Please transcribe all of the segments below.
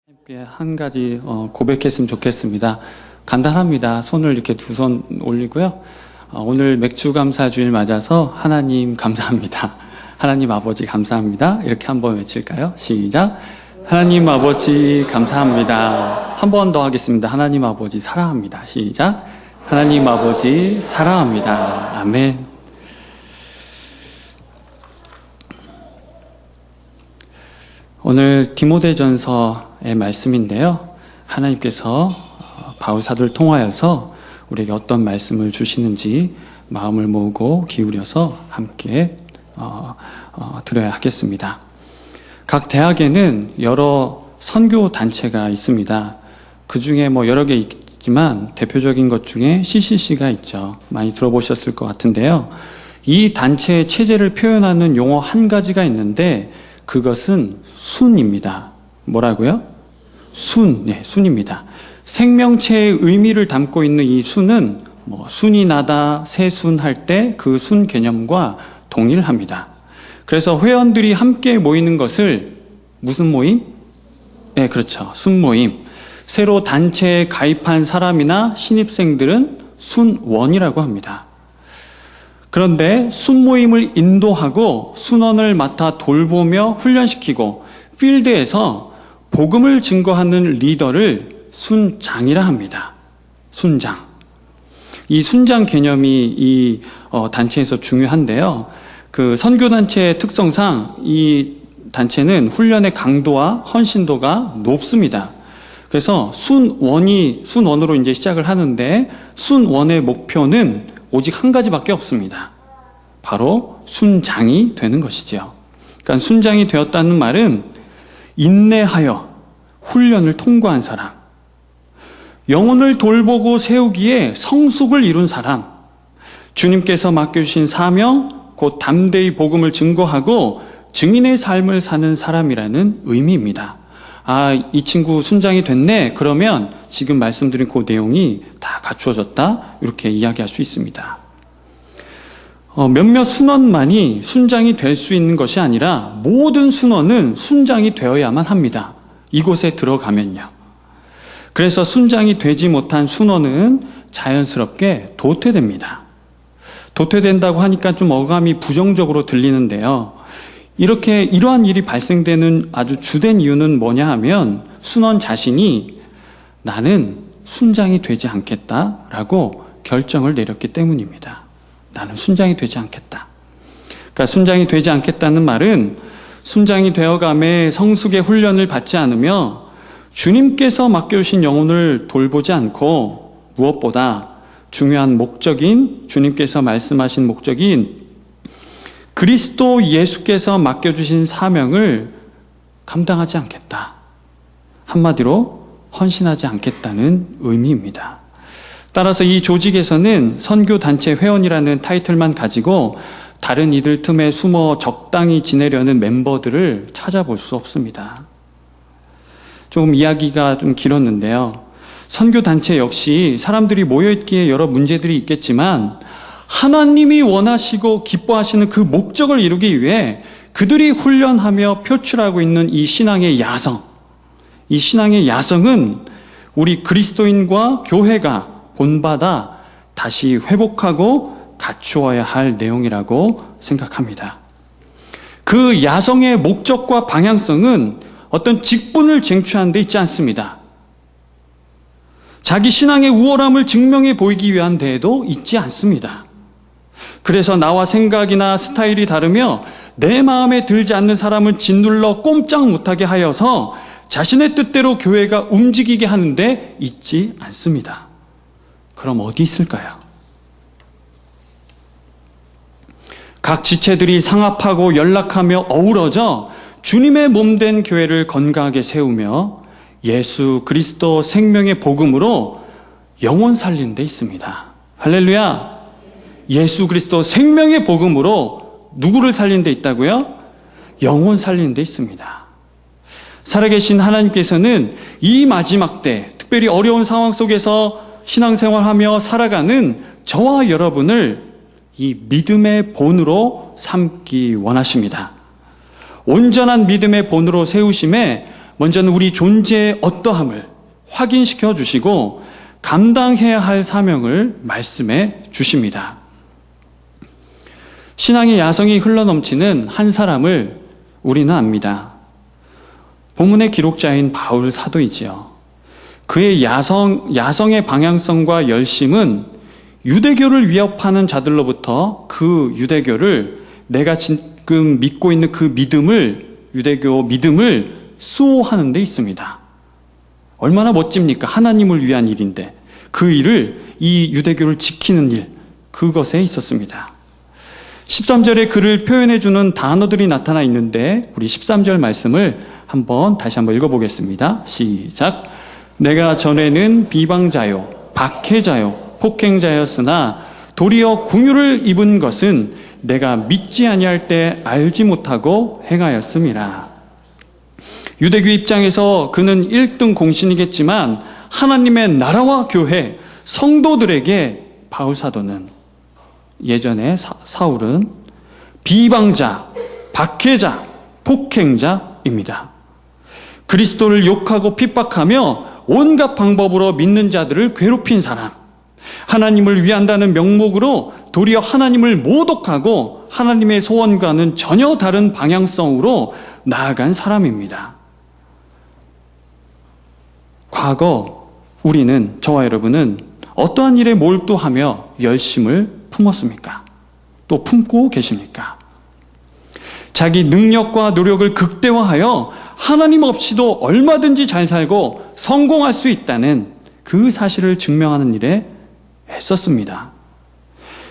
함께 한 가지 고백했으면 좋겠습니다. 간단합니다. 손을 이렇게 두 손 올리고요. 오늘 맥주감사주일 맞아서 하나님 감사합니다. 하나님 아버지 감사합니다. 이렇게 한번 외칠까요? 시작. 하나님 아버지 감사합니다. 한 번 더 하겠습니다. 하나님 아버지 사랑합니다. 시작. 하나님 아버지 사랑합니다. 아멘. 오늘 디모데전서의 말씀인데요. 하나님께서 바울 사도를 통하여서 우리에게 어떤 말씀을 주시는지 마음을 모으고 기울여서 함께 들어야 하겠습니다. 각 대학에는 여러 선교 단체가 있습니다. 그 중에 여러 개 있지만 대표적인 것 중에 CCC가 있죠. 많이 들어보셨을 것 같은데요. 이 단체의 체제를 표현하는 용어 한 가지가 있는데 그것은 순입니다. 뭐라고요? 순입니다. 생명체의 의미를 담고 있는 이 순은 순이 나다, 새순 할 때 그 순 개념과 동일합니다. 그래서 회원들이 함께 모이는 것을 무슨 모임? 네, 그렇죠. 순모임. 새로 단체에 가입한 사람이나 신입생들은 순원이라고 합니다. 그런데 순모임을 인도하고 순원을 맡아 돌보며 훈련시키고 필드에서 복음을 증거하는 리더를 순장이라 합니다. 순장. 이 순장 개념이 이 단체에서 중요한데요. 그 선교단체의 특성상 이 단체는 훈련의 강도와 헌신도가 높습니다. 그래서 순원으로 이제 시작을 하는데 순원의 목표는 오직 한 가지밖에 없습니다. 바로 순장이 되는 것이죠. 그러니까 순장이 되었다는 말은 인내하여 훈련을 통과한 사람, 영혼을 돌보고 세우기에 성숙을 이룬 사람, 주님께서 맡겨주신 사명, 곧 담대히 복음을 증거하고 증인의 삶을 사는 사람이라는 의미입니다. 이 친구 순장이 됐네. 그러면 지금 말씀드린 그 내용이 다 갖추어졌다. 이렇게 이야기할 수 있습니다. 몇몇 순원만이 순장이 될 수 있는 것이 아니라 모든 순원은 순장이 되어야만 합니다. 이곳에 들어가면요. 그래서 순장이 되지 못한 순원은 자연스럽게 도태됩니다. 도태된다고 하니까 좀 어감이 부정적으로 들리는데요. 이러한 일이 발생되는 아주 주된 이유는 뭐냐 하면 순원 자신이 나는 순장이 되지 않겠다라고 결정을 내렸기 때문입니다. 나는 순장이 되지 않겠다. 그러니까 순장이 되지 않겠다는 말은 순장이 되어감에 성숙의 훈련을 받지 않으며 주님께서 맡겨주신 영혼을 돌보지 않고 무엇보다 중요한 목적인 주님께서 말씀하신 목적인 그리스도 예수께서 맡겨주신 사명을 감당하지 않겠다. 한마디로 헌신하지 않겠다는 의미입니다. 따라서 이 조직에서는 선교단체 회원이라는 타이틀만 가지고 다른 이들 틈에 숨어 적당히 지내려는 멤버들을 찾아볼 수 없습니다. 조금 이야기가 좀 길었는데요. 선교단체 역시 사람들이 모여있기에 여러 문제들이 있겠지만 하나님이 원하시고 기뻐하시는 그 목적을 이루기 위해 그들이 훈련하며 표출하고 있는 이 신앙의 야성, 이 신앙의 야성은 우리 그리스도인과 교회가 본받아 다시 회복하고 갖추어야 할 내용이라고 생각합니다. 그 야성의 목적과 방향성은 어떤 직분을 쟁취하는 데 있지 않습니다. 자기 신앙의 우월함을 증명해 보이기 위한 데에도 있지 않습니다. 그래서 나와 생각이나 스타일이 다르며 내 마음에 들지 않는 사람을 짓눌러 꼼짝 못하게 하여서 자신의 뜻대로 교회가 움직이게 하는데 있지 않습니다. 그럼 어디 있을까요? 각 지체들이 상합하고 연락하며 어우러져 주님의 몸된 교회를 건강하게 세우며 예수 그리스도 생명의 복음으로 영혼 살리는 데 있습니다. 할렐루야! 예수 그리스도 생명의 복음으로 누구를 살리는 데 있다고요? 영혼 살리는 데 있습니다. 살아계신 하나님께서는 이 마지막 때, 특별히 어려운 상황 속에서 신앙생활하며 살아가는 저와 여러분을 이 믿음의 본으로 삼기 원하십니다. 온전한 믿음의 본으로 세우심에 먼저는 우리 존재의 어떠함을 확인시켜 주시고 감당해야 할 사명을 말씀해 주십니다. 신앙의 야성이 흘러넘치는 한 사람을 우리는 압니다. 본문의 기록자인 바울 사도이지요. 그의 야성의 방향성과 열심은 유대교를 위협하는 자들로부터 그 유대교를, 내가 지금 믿고 있는 그 믿음을, 유대교 믿음을 수호하는 데 있습니다. 얼마나 멋집니까? 하나님을 위한 일인데 그 일을, 이 유대교를 지키는 일, 그것에 있었습니다. 13절에 그를 표현해주는 단어들이 나타나 있는데 우리 13절 말씀을 다시 한번 읽어보겠습니다. 시작. 내가 전에는 비방자요, 박해자요, 폭행자였으나 도리어 긍휼을 입은 것은 내가 믿지 아니할 때 알지 못하고 행하였음이라. 유대교 입장에서 그는 1등 공신이겠지만 하나님의 나라와 교회, 성도들에게 바울 사도는, 예전에 사울은 비방자, 박해자, 폭행자입니다. 그리스도를 욕하고 핍박하며 온갖 방법으로 믿는 자들을 괴롭힌 사람, 하나님을 위한다는 명목으로 도리어 하나님을 모독하고 하나님의 소원과는 전혀 다른 방향성으로 나아간 사람입니다. 과거 우리는, 저와 여러분은 어떠한 일에 몰두하며 열심을 품었습니까? 또 품고 계십니까? 자기 능력과 노력을 극대화하여 하나님 없이도 얼마든지 잘 살고 성공할 수 있다는 그 사실을 증명하는 일에 애썼습니다.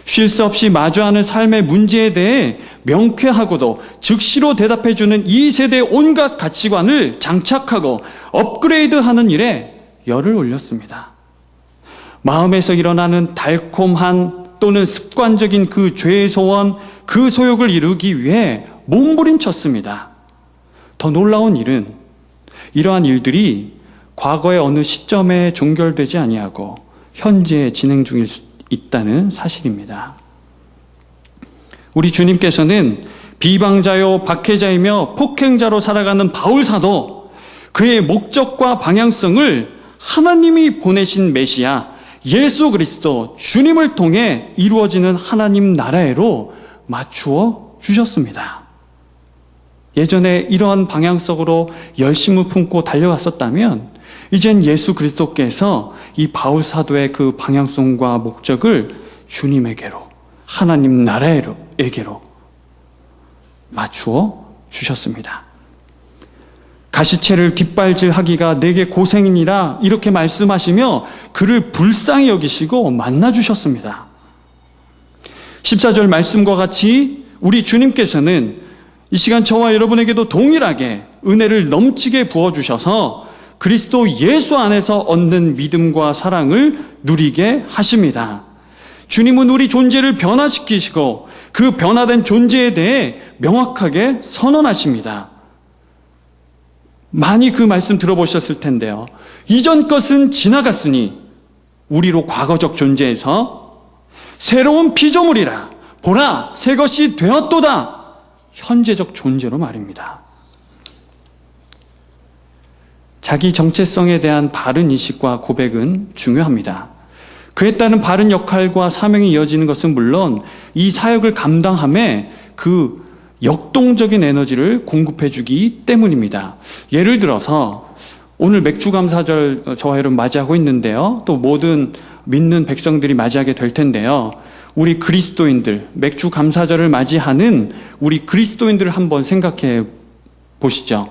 쉴 새 없이 마주하는 삶의 문제에 대해 명쾌하고도 즉시로 대답해주는 이 세대의 온갖 가치관을 장착하고 업그레이드하는 일에 열을 올렸습니다. 마음에서 일어나는 달콤한 또는 습관적인 그 죄의 소원, 그 소욕을 이루기 위해 몸부림쳤습니다. 더 놀라운 일은 이러한 일들이 과거의 어느 시점에 종결되지 아니하고 현재 진행 중일 수 있다는 사실입니다. 우리 주님께서는 비방자요, 박해자이며 폭행자로 살아가는 바울 사도, 그의 목적과 방향성을 하나님이 보내신 메시아 예수 그리스도 주님을 통해 이루어지는 하나님 나라로 맞추어 주셨습니다. 예전에 이러한 방향성으로 열심을 품고 달려갔었다면 이젠 예수 그리스도께서 이 바울 사도의 그 방향성과 목적을 주님에게로, 하나님 나라에게로 맞추어 주셨습니다. 가시채를 뒷발질하기가 내게 고생이니라 이렇게 말씀하시며 그를 불쌍히 여기시고 만나주셨습니다. 14절 말씀과 같이 우리 주님께서는 이 시간 저와 여러분에게도 동일하게 은혜를 넘치게 부어주셔서 그리스도 예수 안에서 얻는 믿음과 사랑을 누리게 하십니다. 주님은 우리 존재를 변화시키시고 그 변화된 존재에 대해 명확하게 선언하십니다. 많이 그 말씀 들어보셨을 텐데요. 이전 것은 지나갔으니 우리로 과거적 존재에서 새로운 피조물이라 보라 새 것이 되었도다. 현재적 존재로 말입니다. 자기 정체성에 대한 바른 인식과 고백은 중요합니다. 그에 따른 바른 역할과 사명이 이어지는 것은 물론 이 사역을 감당함에 그 역동적인 에너지를 공급해 주기 때문입니다. 예를 들어서 오늘 맥주감사절 저와 여러분 맞이하고 있는데요. 또 모든 믿는 백성들이 맞이하게 될 텐데요. 우리 그리스도인들, 맥주감사절을 맞이하는 우리 그리스도인들을 한번 생각해 보시죠.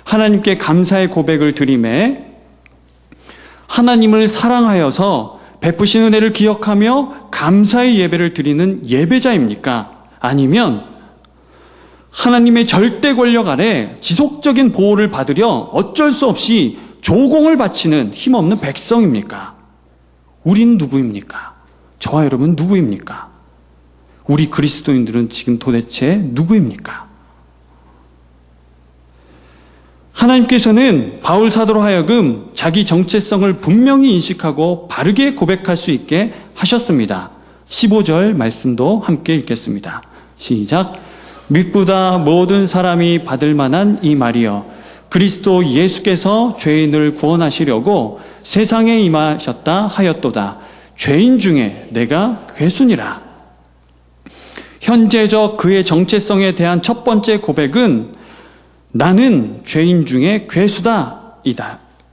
하나님께 감사의 고백을 드리매 하나님을 사랑하여서 베푸신 은혜를 기억하며 감사의 예배를 드리는 예배자입니까? 아니면 하나님의 절대 권력 아래 지속적인 보호를 받으려 어쩔 수 없이 조공을 바치는 힘없는 백성입니까? 우린 누구입니까? 저와 여러분 누구입니까? 우리 그리스도인들은 지금 도대체 누구입니까? 하나님께서는 바울 사도로 하여금 자기 정체성을 분명히 인식하고 바르게 고백할 수 있게 하셨습니다. 15절 말씀도 함께 읽겠습니다. 시작. 믿보다 모든 사람이 받을 만한 이 말이여 그리스도 예수께서 죄인을 구원하시려고 세상에 임하셨다 하였도다. 죄인 중에 내가 괴순이라. 현재적 그의 정체성에 대한 첫 번째 고백은 나는 죄인 중에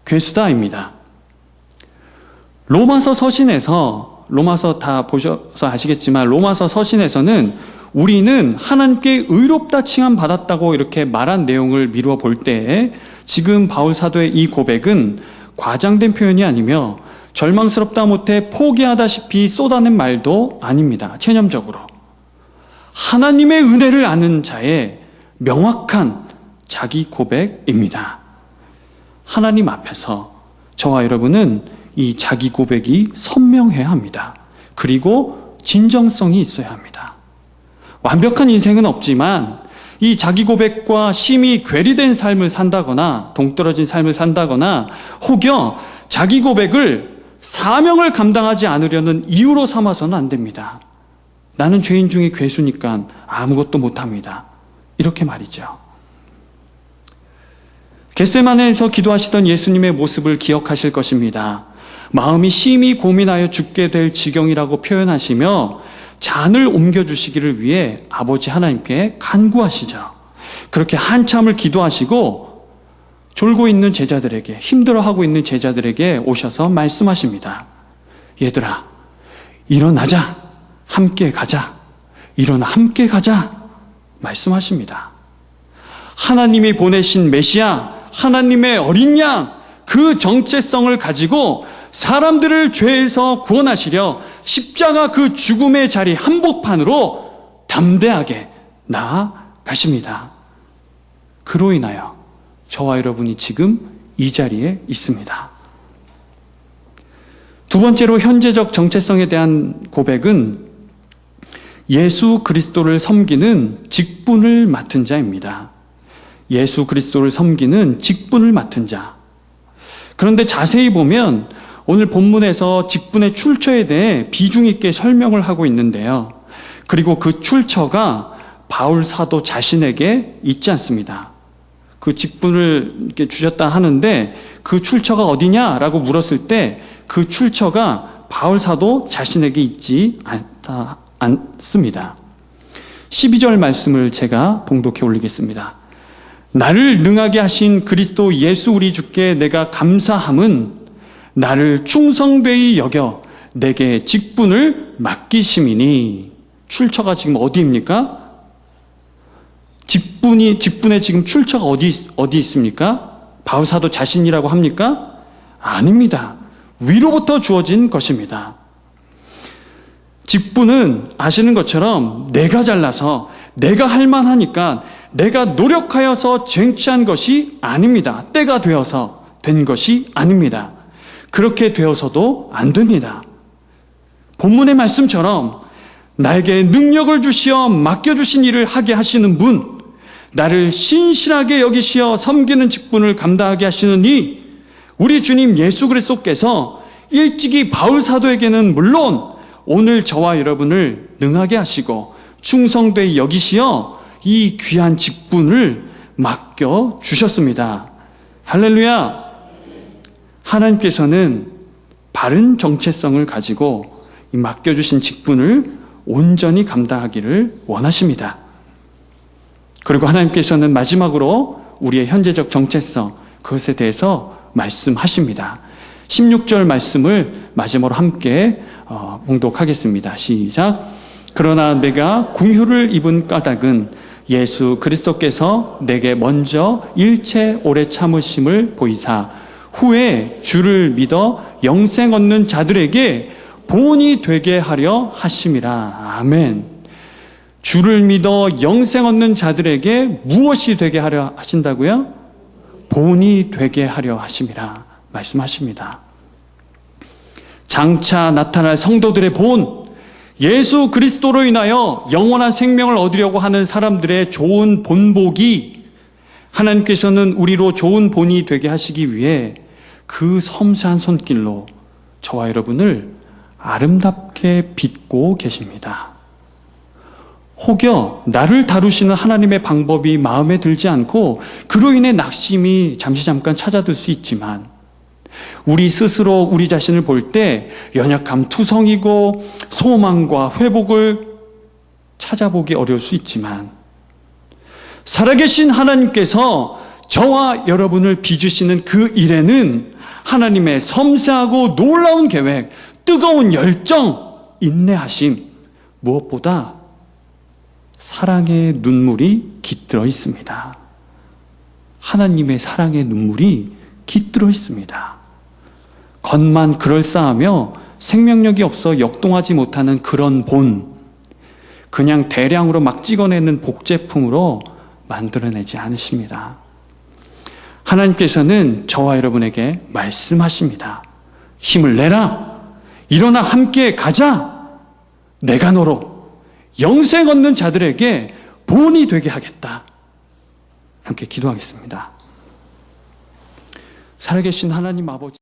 괴수다입니다. 로마서 서신에서, 로마서 다 보셔서 아시겠지만 로마서 서신에서는 우리는 하나님께 의롭다 칭함 받았다고 이렇게 말한 내용을 미루어 볼 때 지금 바울 사도의 이 고백은 과장된 표현이 아니며 절망스럽다 못해 포기하다시피 쏟아낸 말도 아닙니다. 체념적으로 하나님의 은혜를 아는 자의 명확한 자기 고백입니다. 하나님 앞에서 저와 여러분은 이 자기 고백이 선명해야 합니다. 그리고 진정성이 있어야 합니다. 완벽한 인생은 없지만 이 자기 고백과 심히 괴리된 삶을 산다거나 동떨어진 삶을 산다거나 혹여 자기 고백을 사명을 감당하지 않으려는 이유로 삼아서는 안 됩니다. 나는 죄인 중에 괴수니까 아무것도 못합니다. 이렇게 말이죠. 겟세마네에서 기도하시던 예수님의 모습을 기억하실 것입니다. 마음이 심히 고민하여 죽게 될 지경이라고 표현하시며 잔을 옮겨주시기를 위해 아버지 하나님께 간구하시죠. 그렇게 한참을 기도하시고 졸고 있는 제자들에게, 힘들어하고 있는 제자들에게 오셔서 말씀하십니다. 얘들아, 일어나자. 함께 가자. 일어나 함께 가자. 말씀하십니다. 하나님이 보내신 메시아, 하나님의 어린 양, 그 정체성을 가지고 사람들을 죄에서 구원하시려 십자가 그 죽음의 자리 한복판으로 담대하게 나아가십니다. 그로 인하여 저와 여러분이 지금 이 자리에 있습니다. 두 번째로 현재적 정체성에 대한 고백은 예수 그리스도를 섬기는 직분을 맡은 자입니다. 예수 그리스도를 섬기는 직분을 맡은 자. 그런데 자세히 보면 오늘 본문에서 직분의 출처에 대해 비중 있게 설명을 하고 있는데요. 그리고 그 출처가 바울 사도 자신에게 있지 않습니다. 그 직분을 이렇게 주셨다 하는데 그 출처가 어디냐라고 물었을 때 그 출처가 바울 사도 자신에게 있지 않습니다. 12절 말씀을 제가 봉독해 올리겠습니다. 나를 능하게 하신 그리스도 예수 우리 주께 내가 감사함은 나를 충성되이 여겨 내게 직분을 맡기심이니. 출처가 지금 어디입니까? 직분의 지금 출처가 어디 있습니까? 바울 사도 자신이라고 합니까? 아닙니다. 위로부터 주어진 것입니다. 직분은 아시는 것처럼 내가 잘나서 내가 할 만하니까 내가 노력하여서 쟁취한 것이 아닙니다. 때가 되어서 된 것이 아닙니다. 그렇게 되어서도 안 됩니다. 본문의 말씀처럼 나에게 능력을 주시어 맡겨주신 일을 하게 하시는 분, 나를 신실하게 여기시어 섬기는 직분을 감당하게 하시는 이 우리 주님 예수 그리스도께서 일찍이 바울 사도에게는 물론 오늘 저와 여러분을 능하게 하시고 충성되이 여기시어 이 귀한 직분을 맡겨주셨습니다. 할렐루야! 하나님께서는 바른 정체성을 가지고 이 맡겨주신 직분을 온전히 감당하기를 원하십니다. 그리고 하나님께서는 마지막으로 우리의 현재적 정체성, 그것에 대해서 말씀하십니다. 16절 말씀을 마지막으로 함께 봉독하겠습니다. 시작. 그러나 내가 궁휼을 입은 까닭은 예수 그리스도께서 내게 먼저 일체 오래 참으심을 보이사 후에 주를 믿어 영생 얻는 자들에게 본이 되게 하려 하심이라. 아멘. 주를 믿어 영생 얻는 자들에게 무엇이 되게 하려 하신다고요? 본이 되게 하려 하심이라 말씀하십니다. 장차 나타날 성도들의 본, 예수 그리스도로 인하여 영원한 생명을 얻으려고 하는 사람들의 좋은 본보기, 하나님께서는 우리로 좋은 본이 되게 하시기 위해 그 섬세한 손길로 저와 여러분을 아름답게 빚고 계십니다. 혹여 나를 다루시는 하나님의 방법이 마음에 들지 않고 그로 인해 낙심이 잠깐 찾아들 수 있지만, 우리 스스로 우리 자신을 볼 때 연약함 투성이고 소망과 회복을 찾아보기 어려울 수 있지만, 살아계신 하나님께서 저와 여러분을 빚으시는 그 일에는 하나님의 섬세하고 놀라운 계획, 뜨거운 열정, 인내하심, 무엇보다 사랑의 눈물이 깃들어 있습니다. 하나님의 사랑의 눈물이 깃들어 있습니다. 겉만 그럴싸하며 생명력이 없어 역동하지 못하는 그런 본, 그냥 대량으로 막 찍어내는 복제품으로 만들어내지 않으십니다. 하나님께서는 저와 여러분에게 말씀하십니다. 힘을 내라! 일어나 함께 가자! 내가 너로 영생 얻는 자들에게 본이 되게 하겠다. 함께 기도하겠습니다. 살아계신 하나님 아버지,